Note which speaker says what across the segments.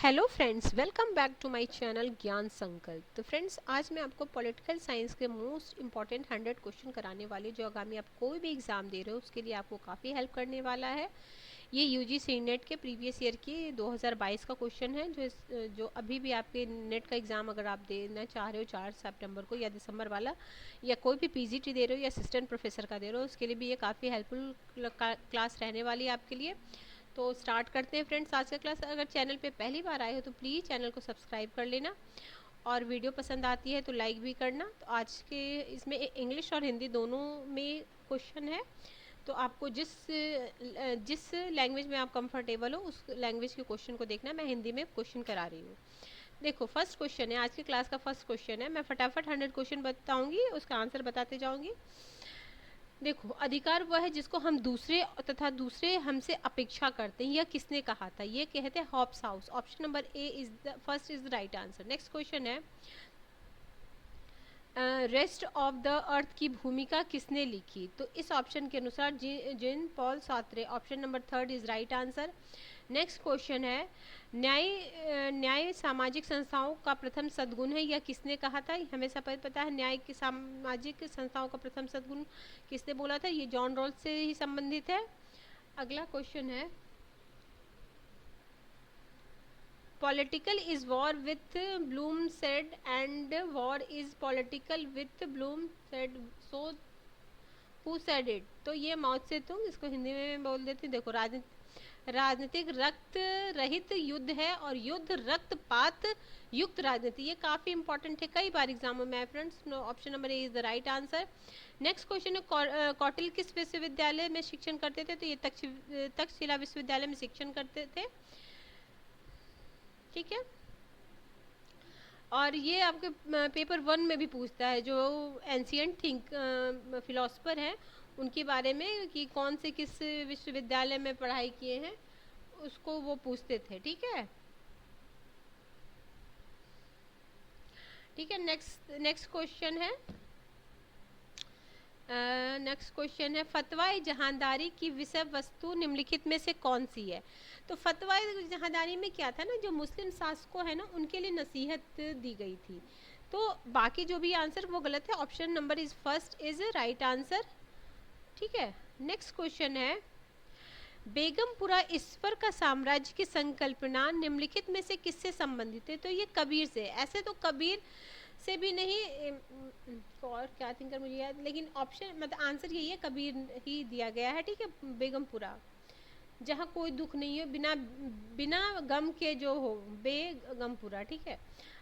Speaker 1: Hello friends, welcome back to my channel Gyan Sankalp. तो friends, आज मैं आपको पॉलिटिकल साइंस के मोस्ट इंपॉर्टेंट 100 क्वेश्चन कराने वाली, जो आगामी आप कोई भी एग्ज़ाम दे रहे हो उसके लिए आपको काफ़ी हेल्प करने वाला है। ये यूजीसी नेट के प्रीवियस ईयर की 2022 का क्वेश्चन है, जो अभी भी आपके नेट का एग्ज़ाम अगर आप देना चाह रहे हो 4 सितंबर को या दिसंबर वाला, या कोई भी पीजीटी दे रहे हो या असिस्टेंट प्रोफेसर का दे रहे हो, उसके लिए भी ये काफ़ी हेल्पफुल क्लास रहने वाली है आपके लिए। तो स्टार्ट करते हैं फ्रेंड्स आज का क्लास। अगर चैनल पे पहली बार आए हो तो प्लीज़ चैनल को सब्सक्राइब कर लेना, और वीडियो पसंद आती है तो लाइक भी करना। तो आज के इसमें इंग्लिश और हिंदी दोनों में क्वेश्चन है, तो आपको जिस लैंग्वेज में आप कंफर्टेबल हो उस लैंग्वेज के क्वेश्चन को देखना। मैं हिंदी में क्वेश्चन करा रही हूँ। देखो, फर्स्ट क्वेश्चन है, आज की क्लास का फर्स्ट क्वेश्चन है। मैं फटाफट 100 क्वेश्चन बताऊंगी, उसका आंसर बताते जाऊंगी। देखो, अधिकार वह है जिसको हम दूसरे तथा दूसरे हमसे अपेक्षा करते हैं, यह किसने कहा था? ये कहते हैं Hobhouse. Option number A is the first is the right answer. Next question है, रेस्ट ऑफ द अर्थ की भूमिका किसने लिखी? तो इस ऑप्शन के अनुसार Jean Paul Sartre. Option number third is right answer. Next question है, न्याय सामाजिक संस्थाओं का प्रथम सद्गुण है, यह किसने कहा था? हमें सब पता है न्याय की सामाजिक संस्थाओं का प्रथम सद्गुण किसने बोला था? ये जॉन रॉल्स से ही संबंधित है। अगला क्वेश्चन है, political is war with Bloom said and war is political with Bloom said, so who said it? तो ये मौत से तुम, इसको हिंदी में बोल देती हूँ। देखो, राजनीतिक रक्त रहित युद्ध है और युद्ध रक्तपात युक्त राजनीति। ये काफ़ी इंपॉर्टेंट है, कई बार एग्जामों में friends. Option number A is the right answer. Next question है, कौटिल्य किस विश्वविद्यालय में शिक्षण करते थे? तो ये तक्षशिला विश्वविद्यालय में शिक्षण करते थे। ठीक है, और ये आपके पेपर 1 में भी पूछता है, जो एंशियंट फिलोसफर हैं उनके बारे में, कि कौन से किस विश्वविद्यालय में पढ़ाई किए हैं, उसको वो पूछते थे। ठीक है, ठीक है। नेक्स्ट क्वेश्चन है, फतवा जहानदारी की विषय वस्तु निम्नलिखित में से कौन सी है? तो फतवा जहानदारी में क्या था ना, जो मुस्लिम शासकों है ना उनके लिए नसीहत दी गई थी। तो बाकी जो भी आंसर वो गलत है। Option number is first is right answer. ठीक है, नेक्स्ट क्वेश्चन है, बेगमपुरा ईश्वर का साम्राज्य की संकल्पना निम्नलिखित में से किससे संबंधित है? तो ये कबीर से। ऐसे तो कबीर से भी नहीं, और क्या थिंकर मुझे याद, लेकिन ऑप्शन मतलब आंसर यही है, कबीर ही दिया गया है। ठीक है, बेगमपुरा, जहाँ कोई दुख नहीं हो, बिना बिना गम के जो हो, बेगमपुरा। ठीक है,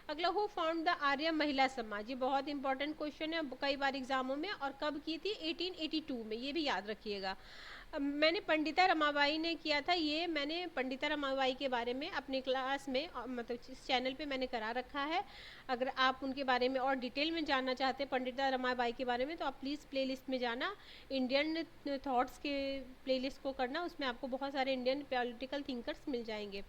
Speaker 1: अगला, हु फाउंड द आर्य महिला समाज? ये बहुत इंपॉर्टेंट क्वेश्चन है, कई बार एग्जामों में। और कब की थी? 1882 में, ये भी याद रखिएगा। मैंने पंडिता रमाबाई ने किया था। ये मैंने पंडिता रमाबाई के बारे में अपनी क्लास में, मतलब इस चैनल पे मैंने करा रखा है। अगर आप उनके बारे में और डिटेल में जानना चाहते हैं पंडिता रमाबाई के बारे में, तो आप प्लीज़ प्लेलिस्ट में जाना, इंडियन थॉट्स के प्लेलिस्ट को करना, उसमें आपको बहुत सारे इंडियन पॉलिटिकल थिंकर्स मिल जाएंगे।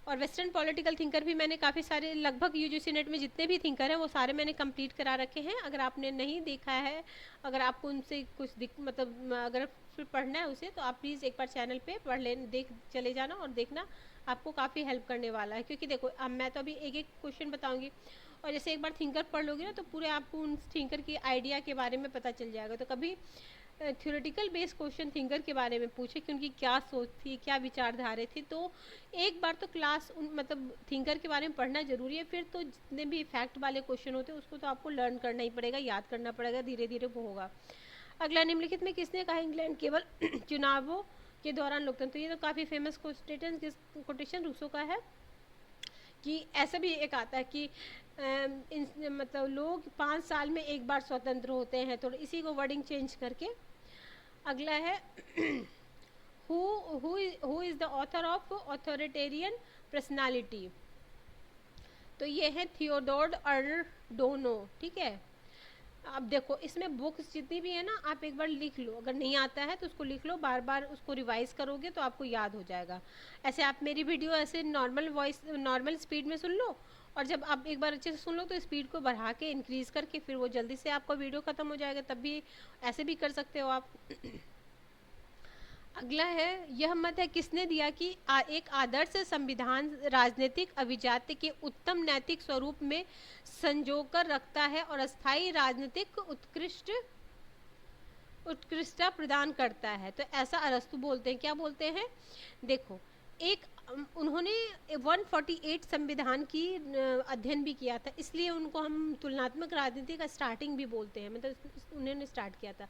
Speaker 1: और वेस्टर्न पॉलिटिकल थिंकर भी मैंने काफ़ी सारे, लगभग यूजीसी नेट में जितने भी थिंकर हैं वो सारे मैंने कंप्लीट करा रखे हैं। अगर आपने नहीं देखा है, अगर आपको उनसे कुछ मतलब अगर फिर पढ़ना है उसे, तो आप प्लीज़ एक बार चैनल पे पढ़ लें, चले जाना और देखना, आपको काफ़ी हेल्प करने वाला है। क्योंकि देखो, अब मैं तो अभी एक एक क्वेश्चन बताऊँगी, और जैसे एक बार थिंकर पढ़ लोगे ना तो पूरे आपको उन थिंकर की आइडिया के बारे में पता चल जाएगा। तो कभी थ्योरेटिकल बेस्ड क्वेश्चन थिंकर के बारे में पूछे कि उनकी क्या सोच थी, क्या विचारधारा थी, तो एक बार तो क्लास मतलब थिंकर के बारे में पढ़ना जरूरी है। फिर तो जितने भी फैक्ट वाले क्वेश्चन होते हैं उसको तो आपको लर्न करना ही पड़ेगा, याद करना पड़ेगा, धीरे धीरे वो होगा। अगला, निम्नलिखित में किसने कहा इंग्लैंड केवल चुनावों के दौरान लोकतंत्र? तो ये तो काफ़ी फेमस कोटेशन रूसो का है। कि ऐसा भी एक आता है कि मतलब लोग 5 साल में एक बार स्वतंत्र होते हैं, तो इसी को वर्डिंग चेंज करके। अगला है, who is the author of authoritarian personality? तो ये है थियोडोर अडोर्नो। ठीक है, अब देखो, इसमें बुक्स जितनी भी है ना, आप एक बार लिख लो, अगर नहीं आता है तो उसको लिख लो, बार बार उसको रिवाइज करोगे तो आपको याद हो जाएगा। ऐसे आप मेरी वीडियो ऐसे नॉर्मल स्पीड में सुन लो, और जब आप एक बार अच्छे से सुन लो तो स्पीड को बढ़ा के इंक्रीज करके फिर वो जल्दी से आपका वीडियो ख़त्म हो जाएगा। तब भी ऐसे भी कर सकते हो आप। अगला है, यह मत है किसने दिया कि एक आदर्श संविधान राजनीतिक अभिजात्य के उत्तम नैतिक स्वरूप में संजोकर रखता है और अस्थायी राजनीतिक उत्कृष्टता प्रदान करता है। तो ऐसा अरस्तु बोलते हैं। क्या बोलते हैं? देखो, एक उन्होंने 148 संविधान की अध्ययन भी किया था, इसलिए उनको हम तुलनात्मक राजनीति का स्टार्टिंग भी बोलते हैं, मतलब उन्होंने स्टार्ट किया था।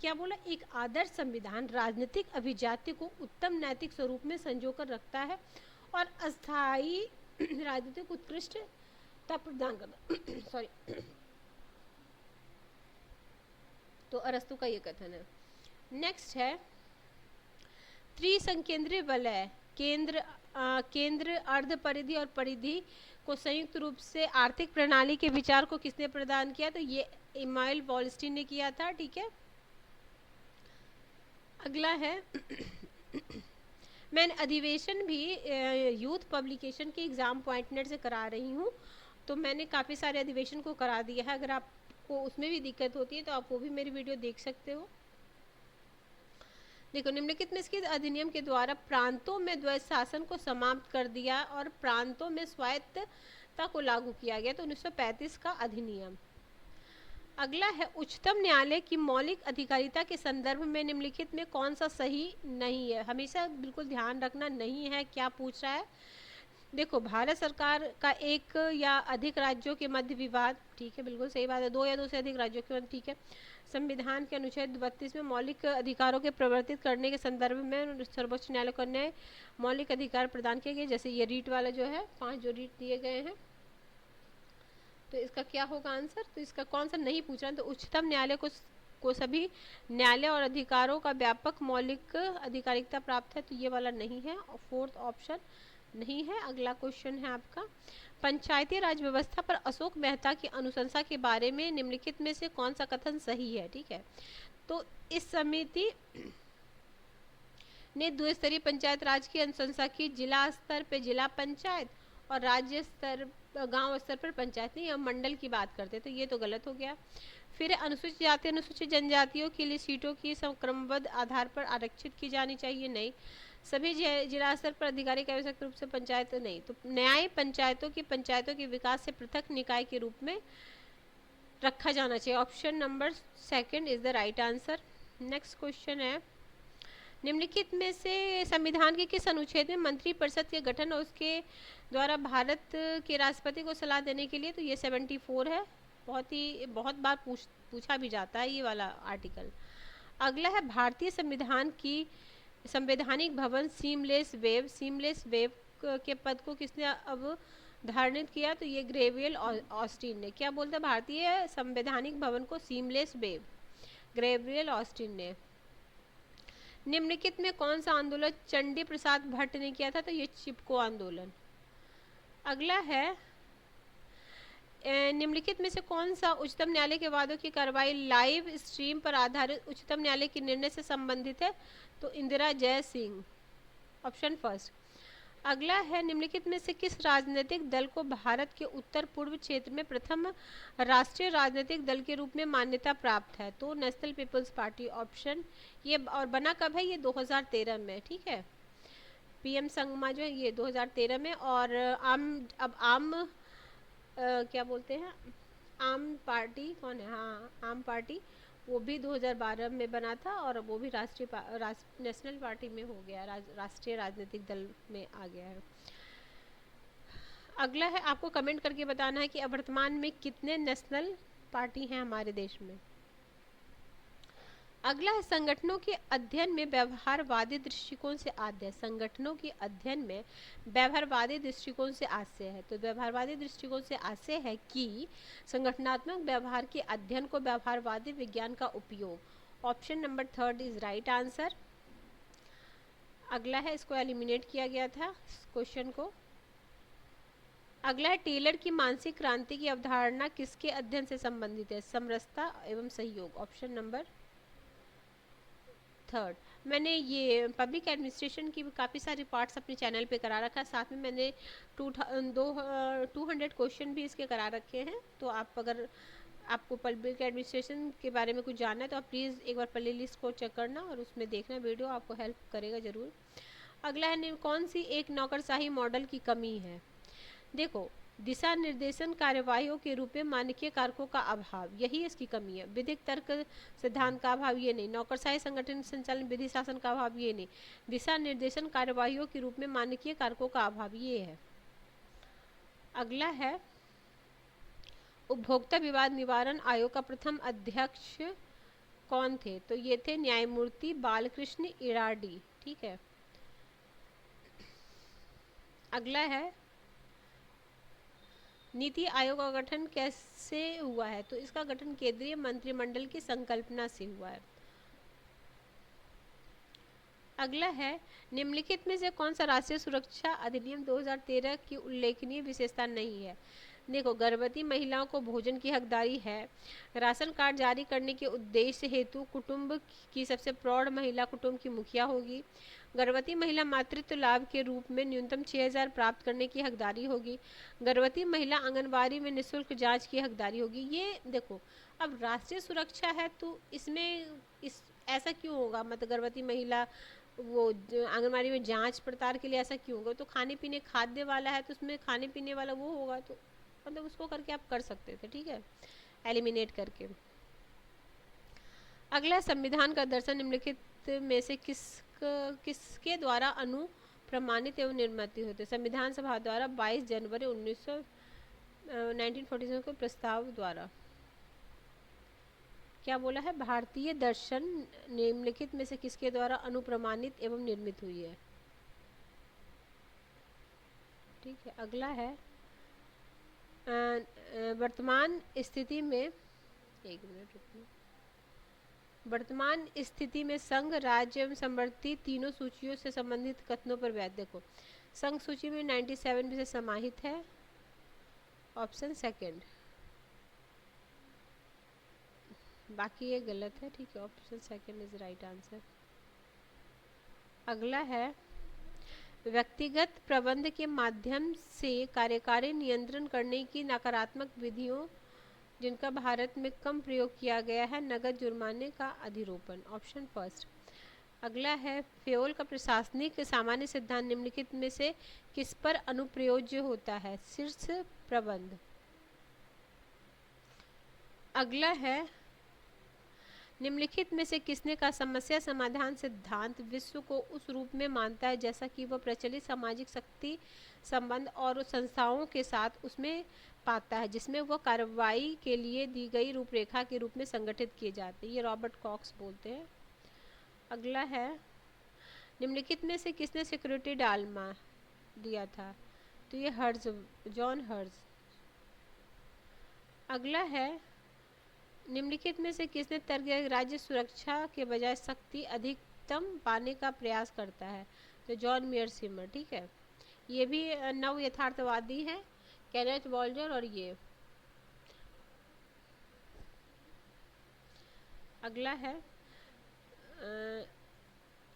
Speaker 1: क्या बोला? एक आदर्श संविधान राजनीतिक अभिजात्य को उत्तम नैतिक स्वरूप में संजोकर रखता है और अस्थायी राजनीतिक उत्कृष्टता प्रदान करता सॉरी तो अरस्तु का ये कथन है। नेक्स्ट है, त्रिसंकेंद्रीय वलय केंद्र अर्ध परिधि और परिधि को संयुक्त रूप से आर्थिक प्रणाली के विचार को किसने प्रदान किया? तो ये इमानुएल वॉलस्टीन ने किया था। ठीक है। अगला है मैं अधिवेशन भी यूथ पब्लिकेशन के एग्जाम पॉइंटनेट से करा रही हूँ, तो मैंने काफ़ी सारे अधिवेशन को करा दिया है। अगर आपको उसमें भी दिक्कत होती है तो आप वो भी मेरी वीडियो देख सकते हो। देखो, निम्नलिखित में इसके अधिनियम के द्वारा प्रांतों में द्वैध शासन को समाप्त कर दिया और प्रांतों में स्वायत्तता को लागू किया गया। तो 1935 का अधिनियम। अगला है, उच्चतम न्यायालय की मौलिक अधिकारिता के संदर्भ में निम्नलिखित में कौन सा सही नहीं है? हमेशा बिल्कुल ध्यान रखना, नहीं है क्या पूछ रहा है। देखो, भारत सरकार का एक या अधिक राज्यों के मध्य विवाद, ठीक है, बिल्कुल सही बात है, दो या दो से अधिक राज्यों के मध्य, ठीक है। संविधान के अनुच्छेद 32 में मौलिक अधिकारों के प्रवर्तित करने के संदर्भ में सर्वोच्च न्यायालय को नए मौलिक अधिकार प्रदान किए गए, जैसे ये रीट वाला जो है, 5 जो रीट दिए गए हैं। तो इसका क्या होगा आंसर? तो इसका कौन सा नहीं पूछा? तो उच्चतम न्यायालय को सभी न्यायालय और अधिकारों का व्यापक मौलिक अधिकारिता प्राप्त है, तो ये वाला नहीं है, और 4th ऑप्शन नहीं है। अगला क्वेश्चन है आपका, पंचायती राज व्यवस्था पर अशोक मेहता की अनुशंसा के बारे में निम्नलिखित में से कौन सा कथन सही है? ठीक है, तो इस समिति ने द्विस्तरीय पंचायत राज की अनुशंसा की, जिला स्तर पे जिला पंचायत और राज्य स्तर गांव स्तर पर पंचायत, नहीं, हम मंडल की बात करते, तो ये तो गलत हो गया। फिर अनुसूचित जाति अनुसूचित जनजातियों के लिए सीटों की क्रमबद्ध आधार पर आरक्षित की जानी चाहिए, नहीं। सभी जिला स्तर पर अधिकारिक आवश्यक रूप से पंचायत, नहीं। तो न्याय पंचायतों के विकास से पृथक निकाय के रूप में रखा जाना चाहिए। Option number 2 is the right answer. Next question है, निम्नलिखित में से संविधान के किस अनुच्छेद में मंत्रिपरिषद के गठन और उसके द्वारा भारत के राष्ट्रपति को सलाह देने के लिए? तो ये 74 है, बहुत बार पूछा भी जाता है ये वाला आर्टिकल। अगला है, भारतीय संविधान की संवैधानिक भवन सीमलेस वेव के पद को किसने अवधारणित किया? तो ये ग्रेवियल ऑस्टिन ने। क्या बोलता है? भारतीय संवैधानिक भवन को सीमलेस वेव, ग्रेवियल ऑस्टिन ने। निम्नलिखित में कौन सा आंदोलन चंडी प्रसाद भट्ट ने किया था? तो ये चिपको आंदोलन। अगला है, निम्नलिखित में से कौन सा उच्चतम न्यायालय के वादों की कार्रवाई लाइव स्ट्रीम पर आधारित उच्चतम न्यायालय के निर्णय से संबंधित है? तो इंदिरा जय सिंह, ऑप्शन फर्स्ट। अगला है, निम्नलिखित में से किस राजनीतिक दल को भारत के उत्तर पूर्व क्षेत्र में प्रथम राष्ट्रीय राजनीतिक दल के रूप में मान्यता प्राप्त है? तो नेशनल पीपल्स पार्टी, ऑप्शन। ये और बना कब है? ये 2013 में, ठीक है। पीएम संगमा जो है ये 2013 में, और आम क्या बोलते हैं, आम पार्टी कौन है? हाँ, आम पार्टी, वो भी 2012 में बना था, और वो भी नेशनल पार्टी में हो गया, राष्ट्रीय राजनीतिक दल में आ गया है। अगला है, आपको कमेंट करके बताना है कि वर्तमान में कितने नेशनल पार्टी हैं हमारे देश में। अगला है, संगठनों के अध्ययन में व्यवहारवादी दृष्टिकोण से आद्य। संगठनों के अध्ययन में व्यवहारवादी दृष्टिकोण से आशय है। तो व्यवहारवादी दृष्टिकोण से आशय है कि संगठनात्मक व्यवहार के अध्ययन को व्यवहारवादी विज्ञान का उपयोग। Option number 3 is right answer. अगला है, इसको एलिमिनेट किया गया था क्वेश्चन को। अगला है, टेलर की मानसिक क्रांति की अवधारणा किसके अध्ययन से संबंधित है? समरसता एवं सहयोग, ऑप्शन नंबर 3। मैंने ये पब्लिक एडमिनिस्ट्रेशन की काफ़ी सारी पार्ट्स अपने चैनल पे करा रखा है, साथ में मैंने 200 क्वेश्चन भी इसके करा रखे हैं। तो आप अगर आपको पब्लिक एडमिनिस्ट्रेशन के बारे में कुछ जानना है तो आप प्लीज़ एक बार प्ले लिस्ट को चेक करना और उसमें देखना वीडियो, आपको हेल्प करेगा ज़रूर। अगला है कौन सी एक नौकरशाही मॉडल की कमी है। देखो, दिशा निर्देशन कार्यवाहियों के रूप में मानकीय कारकों का अभाव, यही इसकी कमी है। विधिक तर्क सिद्धांत का अभाव, ये नहीं। नौकरशाही संगठन संचालन विधि शासन का अभाव, ये नहीं। दिशा निर्देशन कार्यवाहियों के रूप में मानकीय कारकों का अभाव, ये है। अगला है उपभोक्ता विवाद निवारण आयोग का प्रथम अध्यक्ष कौन थे। तो ये थे न्यायमूर्ति बालकृष्ण इराडी, ठीक है। अगला है नीति आयोग का गठन कैसे हुआ है। तो इसका गठन केंद्रीय मंत्रिमंडल की संकल्पना से हुआ है। अगला है निम्नलिखित में से कौन सा राष्ट्रीय सुरक्षा अधिनियम 2013 की उल्लेखनीय विशेषता नहीं है। देखो, गर्भवती महिलाओं को भोजन की हकदारी है। राशन कार्ड जारी करने के उद्देश्य हेतु कुटुंब की सबसे प्रौढ़ महिला कुटुंब की मुखिया होगी। गर्भवती महिला मातृत्व लाभ के रूप में न्यूनतम 6000 प्राप्त करने की हकदारी होगी। गर्भवती महिला आंगनबाड़ी में निःशुल्क जांच की हकदारी होगी। ये देखो, अब राष्ट्रीय सुरक्षा है तो इसमें इस ऐसा क्यों होगा, मतलब गर्भवती महिला वो आंगनबाड़ी में जांच पड़ताल के लिए ऐसा क्यों होगा। तो खाने पीने खाद्य वाला है तो उसमें खाने पीने वाला वो होगा, तो मतलब उसको करके आप कर सकते थे, ठीक है, एलिमिनेट करके। अगला, संविधान का दर्शन निम्नलिखित में से किसके द्वारा अनुप्रमाणित एवं निर्मित होते। संविधान सभा द्वारा 22 जनवरी 1947 को प्रस्ताव द्वारा। क्या बोला है, भारतीय दर्शन निम्नलिखित में से किसके द्वारा अनुप्रमाणित एवं निर्मित हुई है, ठीक है। अगला है वर्तमान स्थिति में, एक मिनट रुकिए, वर्तमान स्थिति में संघ, राज्य एवं समवर्ती तीनों सूचियों से संबंधित कथनों पर व्याख्या। देखो, संघ सूची में 97 भी से समाहित है, ऑप्शन सेकंड, बाकी ये गलत है, ठीक है, option second is right answer. अगला है व्यक्तिगत प्रबंध के माध्यम से कार्यकारी नियंत्रण करने की नकारात्मक विधियों जिनका भारत में कम प्रयोग किया गया है, नगद जुर्माने का अधिरोपण, ऑप्शन फर्स्ट। अगला है फ्योल का प्रशासनिक सामान्य सिद्धांत निम्नलिखित में से किस पर अनुप्रयोज्य होता है, शीर्ष प्रबंध। अगला है निम्नलिखित में से किसने का समस्या समाधान सिद्धांत विश्व को उस रूप में मानता है जैसा कि वह प्रचलित सामाजिक शक्ति संबंध और संस्थाओं के साथ उसमें पाता है, जिसमें वह कार्रवाई के लिए दी गई रूपरेखा के रूप में संगठित किए जाते हैं। ये रॉबर्ट कॉक्स बोलते हैं। अगला है निम्नलिखित में से किसने सिक्योरिटी डालमा दिया था। तो ये हर्ज, जॉन हर्ज। अगला है निम्नलिखित में से किसने तर्क दिया राज्य सुरक्षा के बजाय शक्ति अधिकतम पाने का प्रयास करता है। तो जॉन मियर सिमर, ठीक है। ये भी नव यथार्थवादी है, केनेथ वॉल्जर। और ये अगला है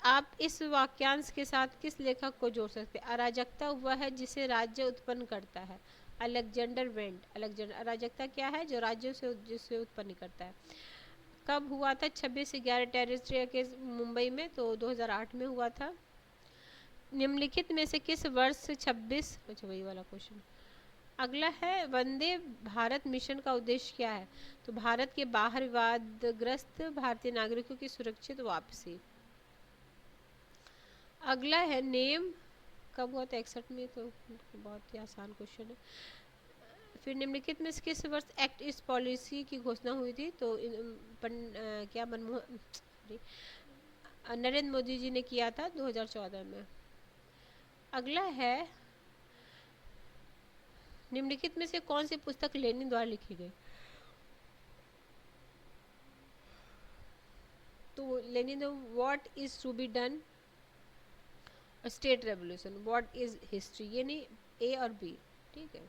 Speaker 1: आप इस वाक्यांश के साथ किस लेखक को जोड़ सकते हैं। अराजकता वह है जिसे राज्य उत्पन्न करता है, अलेक्जेंडर वेंट। अलेक्जेंडर, अराजकता क्या है, जो राज्यों से जिसे उत्पन्न करता है। कब हुआ था, 26 से 11 टेररिस्ट केस मुंबई में, तो 2008 में हुआ था। निम्नलिखित में से किस वर्ष 26, अच्छा वही वाला क्वेश्चन। अगला है वंदे भारत मिशन का उद्देश्य क्या है। तो भारत के बाहर विवादग्रस्त भारतीय नागरिकों की सुरक्षित वापसी। अगला है नेम कब हुआ था, 61 में, तो बहुत ही आसान क्वेश्चन है। फिर निम्नलिखित में किस वर्ष एक्ट ईस्ट पॉलिसी की घोषणा हुई थी। तो क्या मनमोहन नरेंद्र मोदी जी ने किया था 2014 में। अगला है निम्नलिखित में से कौन सी पुस्तक लेनिन द्वारा लिखी गई। तो Lenin, what is to be done, state revolution, what is history, ये नहीं, ए और बी, ठीक है।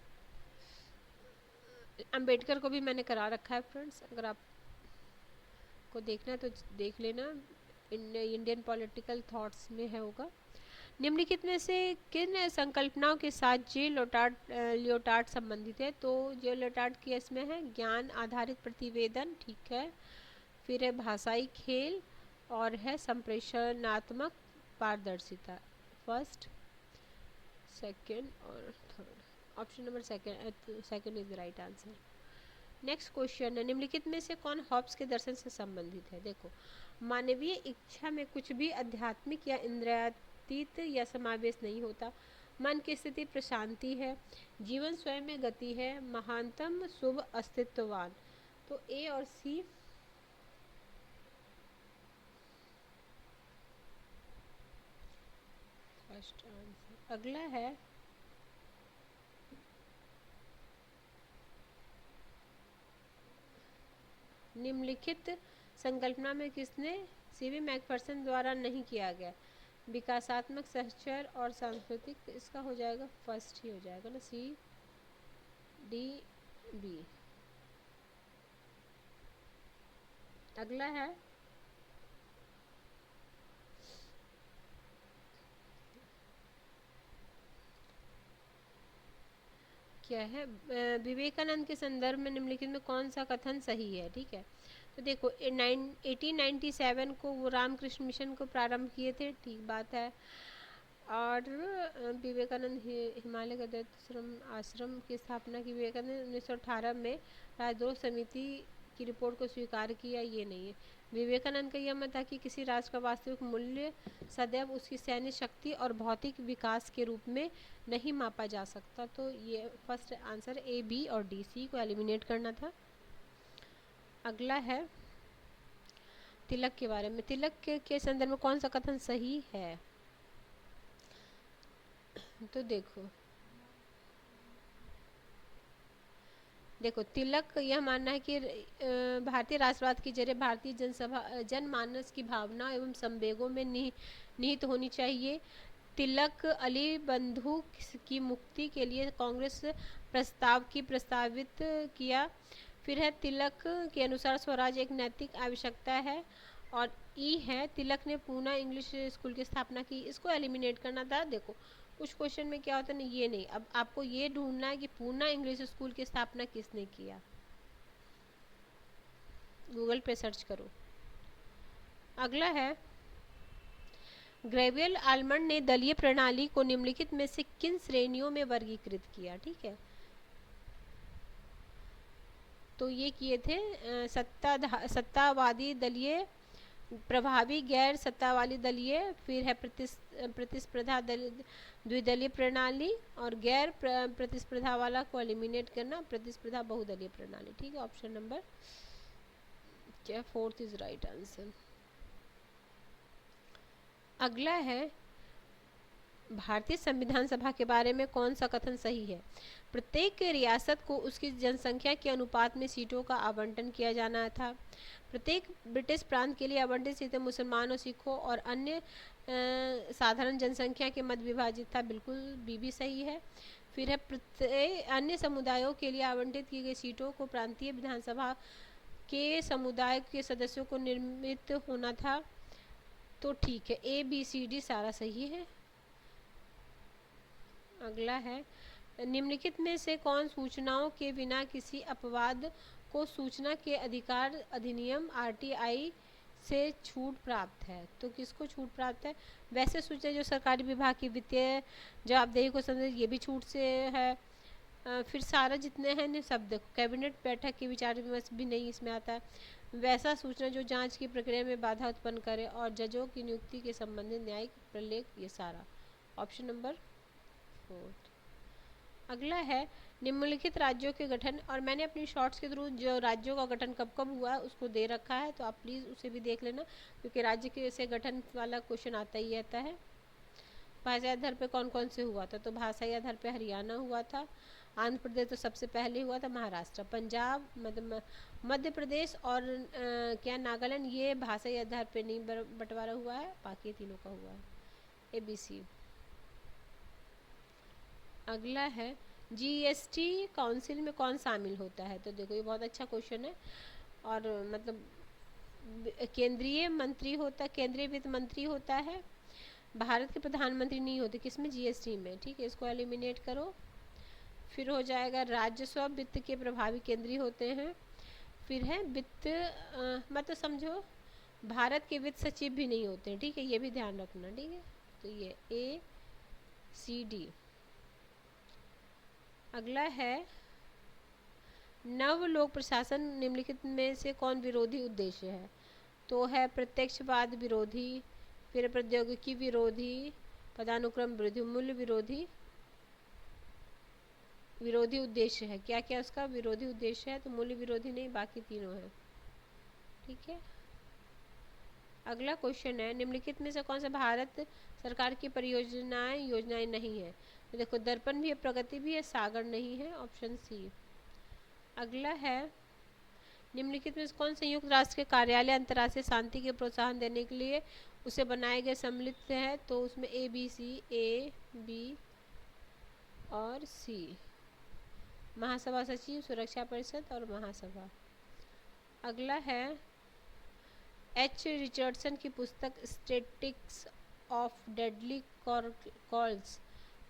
Speaker 1: अंबेडकर को भी मैंने करा रखा है फ्रेंड्स, अगर आप को देखना है तो देख लेना, इंडियन पॉलिटिकल थॉट्स में है होगा। निम्नलिखित में से किन संकल्पनाओं के साथ जे लियोटार्ड संबंधित है? तो जे लियोटार्ड की इसमें है ज्ञान आधारित प्रतिवेदन, ठीक है। फिर है भाषाई खेल और है संप्रेषणात्मक पारदर्शिता। फर्स्ट, सेकंड और third. Option number second is the right answer. Next question है, निम्नलिखित में से कौन हॉब्स के दर्शन से संबंधित है? देखो, मानवीय इच्छा में कुछ भी आध्यात्मिक या इंद्रियातीत या समावेश नहीं होता। मन की स्थिति प्रशांति है, जीवन स्वयं में गति है, महानतम शुभ अस्तित्ववान। तो ए और सी। First answer. अगला है, निम्नलिखित संकल्पना में किसने सीवी मैकफर्सन द्वारा नहीं किया गया? विकासात्मक, सहचर और सांस्कृतिक। इसका हो जाएगा फर्स्ट ही हो जाएगा ना, सी डी बी। अगला है, क्या है, विवेकानंद के संदर्भ में निम्नलिखित में कौन सा कथन सही है? ठीक है, तो देखो 1897 को वो रामकृष्ण मिशन को प्रारंभ किए थे, ठीक बात है। और विवेकानंद हिमालय का दत्त आश्रम की स्थापना की विवेकानंद 1918 में राजद्रोह समिति की रिपोर्ट को स्वीकार किया, ये नहीं है। विवेकानंद का यह मत था कि किसी राष्ट्र का वास्तविक मूल्य सदैव उसकी सैन्य शक्ति और भौतिक विकास के रूप में नहीं मापा जा सकता। तो ये फर्स्ट आंसर ए, बी और डी, सी को एलिमिनेट करना था। अगला है तिलक के बारे में। तिलक के संदर्भ में कौन सा कथन सही है? तो देखो तिलक यह मानना है कि भारतीय राष्ट्रवाद की जड़ें भारतीय जनमानस की भावना एवं संवेगों में निहित होनी चाहिए। तिलक अली बंधु की मुक्ति के लिए कांग्रेस प्रस्ताव की प्रस्तावित किया। फिर है तिलक के अनुसार स्वराज एक नैतिक आवश्यकता है। और ई है, तिलक ने पूना इंग्लिश स्कूल की स्थापना की। इसको एलिमिनेट करना था। देखो कुछ क्वेश्चन में क्या होता है ना, ये नहीं, अब आपको ये ढूंढना है कि पूना इंग्लिश स्कूल की स्थापना किसने किया। गूगल पे सर्च करो। अगला है, ग्रेवियल आलमंड ने दलीय प्रणाली को निम्नलिखित में से किन श्रेणियों में वर्गीकृत किया? ठीक है, तो ये किए थे सत्तावादी दलीय, प्रभावी गैर सत्तावादी दलीय, फिर है प्रतिस्पर्धा द्विदलीय प्रणाली, और गैर प्रतिस्पर्धा वाला को एलिमिनेट करना, प्रतिस्पर्धा बहुदलीय प्रणाली। ठीक है, ऑप्शन नंबर क्या, फोर्थ इज राइट आंसर। अगला है, भारतीय संविधान सभा के बारे में कौन सा कथन सही है? प्रत्येक रियासत को उसकी जनसंख्या के अनुपात में सीटों का आवंटन किया जाना था। प्रत्येक ब्रिटिश प्रांत के लिए आवंटित सीटें मुसलमानों, सिखों और अन्य साधारण जनसंख्या के मध्य विभाजित था। बिल्कुल भी सही है। फिर है, प्रत्येक अन्य समुदायों के लिए आवंटित की गई सीटों को प्रांतीय विधानसभा के समुदाय के सदस्यों को निर्मित होना था। तो ठीक है, ए बी सी डी सारा सही है। अगला है, निम्नलिखित में से कौन सूचनाओं के बिना किसी अपवाद को सूचना के अधिकार अधिनियम आरटीआई से छूट प्राप्त है? तो किसको छूट प्राप्त है? वैसे सूचना जो सरकारी विभाग की वित्तीय जवाबदेही को संबंधित, ये भी छूट से है। फिर सारा जितने हैं न सब देखो, कैबिनेट बैठक के विचार विमर्श भी नहीं इसमें आता है। वैसा सूचना जो जांच की प्रक्रिया में बाधा उत्पन्न करे, और जजों की नियुक्ति के संबंधित न्यायिक प्रलेख, ये सारा। Option number fourth. अगला है, निम्नलिखित राज्यों के गठन, और मैंने अपनी शॉर्ट्स के थ्रू जो राज्यों का गठन कब कब हुआ है उसको दे रखा है, तो आप प्लीज़ उसे भी देख लेना, क्योंकि राज्य के से गठन वाला क्वेश्चन आता ही रहता है। भाषाई आधार पर कौन कौन से हुआ था? तो भाषाई आधार पर हरियाणा हुआ था, आंध्र प्रदेश तो सबसे पहले हुआ था, महाराष्ट्र, पंजाब, मध्य प्रदेश और क्या नागालैंड, ये भाषाई आधार पर नहीं बंटवारा हुआ है, बाकी तीनों का हुआ है। ABC। अगला है, जीएसटी काउंसिल में कौन शामिल होता है? तो देखो ये बहुत अच्छा क्वेश्चन है, और मतलब केंद्रीय मंत्री होता है, केंद्रीय वित्त मंत्री होता है। भारत के प्रधानमंत्री नहीं होते, किसमें? जीएसटी में, ठीक है, इसको एलिमिनेट करो। फिर हो जाएगा राजस्व, वित्त के प्रभावी केंद्रीय होते हैं। फिर है वित्त, मतलब समझो भारत के वित्त सचिव भी नहीं होते हैं, ठीक है, ये भी ध्यान रखना, ठीक है। तो ये ACD। अगला है नव लोक प्रशासन निम्नलिखित में से कौन विरोधी उद्देश्य है? तो है प्रत्यक्षवाद विरोधी, फिर प्रौद्योगिकी विरोधी, पदानुक्रम विरोधी, मूल्य विरोधी। विरोधी उद्देश्य है, क्या क्या उसका विरोधी उद्देश्य है? तो मूल्य विरोधी नहीं, बाकी तीनों है, ठीक है। अगला क्वेश्चन है निम्नलिखित में से कौन सा भारत सरकार की परियोजनाएं योजनाएं नहीं है? तो देखो दर्पण भी है, प्रगति भी है, सागर नहीं है, ऑप्शन सी। अगला है निम्नलिखित में से कौन संयुक्त राष्ट्र के कार्यालय अंतर्राष्ट्रीय शांति के प्रोत्साहन देने के लिए उसे बनाए गए सम्मिलित है? तो उसमें A, B और C। महासभा सचिव, सुरक्षा परिषद और महासभा। अगला है H. रिचर्डसन की पुस्तक स्टैटिस्टिक्स ऑफ डेडली कॉल्स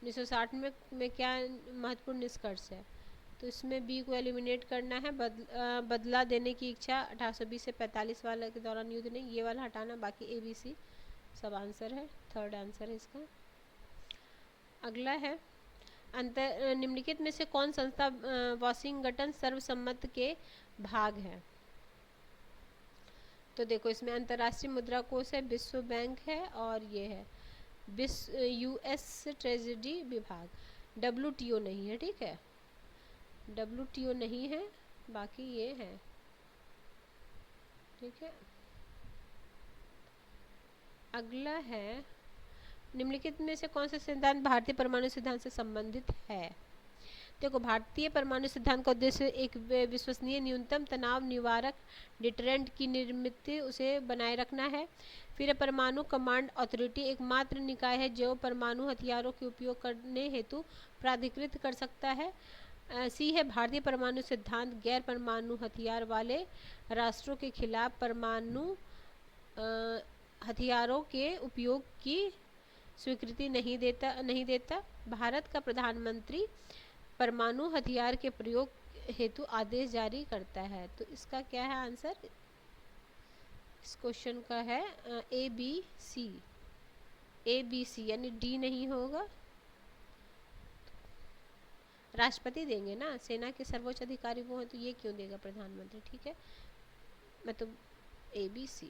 Speaker 1: 1960 में क्या महत्वपूर्ण निष्कर्ष है? तो इसमें B को एलिमिनेट करना है। बदला देने की इच्छा 1820 से 45 वाले के दौरान युद्ध नहीं, ये वाला हटाना, बाकी ABC सब आंसर है, थर्ड आंसर है इसका। अगला है निम्नलिखित में से कौन संस्था वाशिंगटन सर्वसम्मत के भाग है? तो देखो इसमें अंतर्राष्ट्रीय मुद्रा कोष है, विश्व बैंक है और ये है US ट्रेजरी विभाग। WTO नहीं है, ठीक है, WTO नहीं है, बाकी ये है, ठीक है। अगला है निम्नलिखित में से कौन सा सिद्धांत भारतीय परमाणु सिद्धांत से संबंधित है? देखो भारतीय परमाणु सिद्धांत का उद्देश्य एक विश्वसनीय न्यूनतम तनाव निवारक डिटरेंट की निर्मित उसे बनाए रखना है। फिर परमाणु कमांड अथॉरिटी एकमात्र निकाय है जो परमाणु हथियारों के उपयोग करने हेतु प्राधिकृत कर सकता है। C है भारतीय परमाणु सिद्धांत गैर परमाणु हथियार वाले राष्ट्रों के खिलाफ परमाणु हथियारों के उपयोग की स्वीकृति नहीं देता। भारत का प्रधानमंत्री परमाणु हथियार के प्रयोग हेतु आदेश जारी करता है। तो इसका क्या है आंसर? इस क्वेश्चन का है ABC यानी D नहीं होगा। राष्ट्रपति देंगे ना, सेना के सर्वोच्च अधिकारी वो है, तो ये क्यों देगा प्रधानमंत्री, ठीक है, मतलब ABC।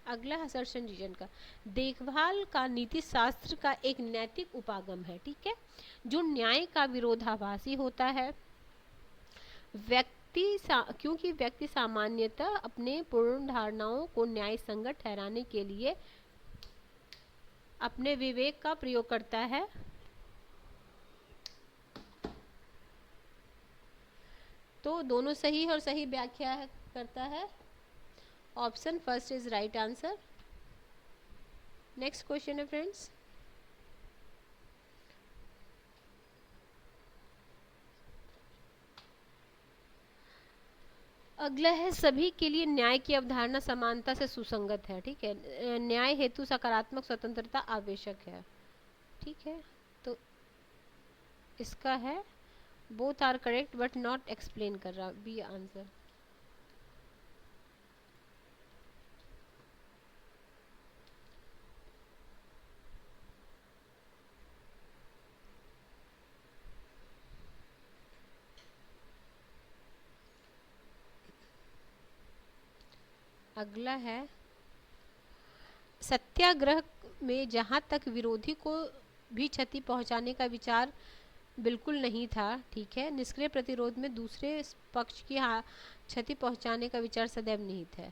Speaker 1: अगला है सर्च इंजन का देखभाल का नीति शास्त्र का एक नैतिक उपागम है, ठीक है, जो न्याय का विरोधाभासी होता है। क्योंकि व्यक्ति सामान्यतः अपने पूर्ण धारणाओं को न्याय संगत ठहराने के लिए अपने विवेक का प्रयोग करता है। तो दोनों सही और सही व्याख्या करता है। Option first is right answer. Next question है फ्रेंड्स, अगला है सभी के लिए न्याय की अवधारणा समानता से सुसंगत है, ठीक है, न्याय हेतु सकारात्मक स्वतंत्रता आवश्यक है, ठीक है। तो इसका है both are correct but not explain कर रहा, बी आंसर। अगला है सत्याग्रह में जहाँ तक विरोधी को भी क्षति पहुँचाने का विचार बिल्कुल नहीं था, ठीक है, निष्क्रिय प्रतिरोध में दूसरे पक्ष की क्षति पहुँचाने का विचार सदैव निहित है।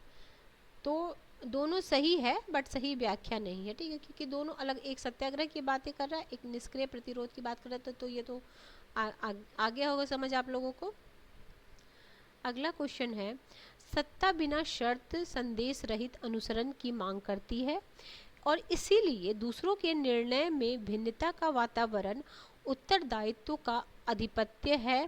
Speaker 1: तो दोनों सही है बट सही व्याख्या नहीं है, ठीक है, क्योंकि दोनों अलग, एक सत्याग्रह की बातें कर रहा है, एक निष्क्रिय प्रतिरोध की बात कर रहा है, तो ये तो आगे होगा समझ आप लोगों को। अगला क्वेश्चन है सत्ता बिना शर्त संदेश रहित अनुसरण की मांग करती है और इसीलिए दूसरों के निर्णय में भिन्नता का वातावरण उत्तरदायित्व का आधिपत्य है।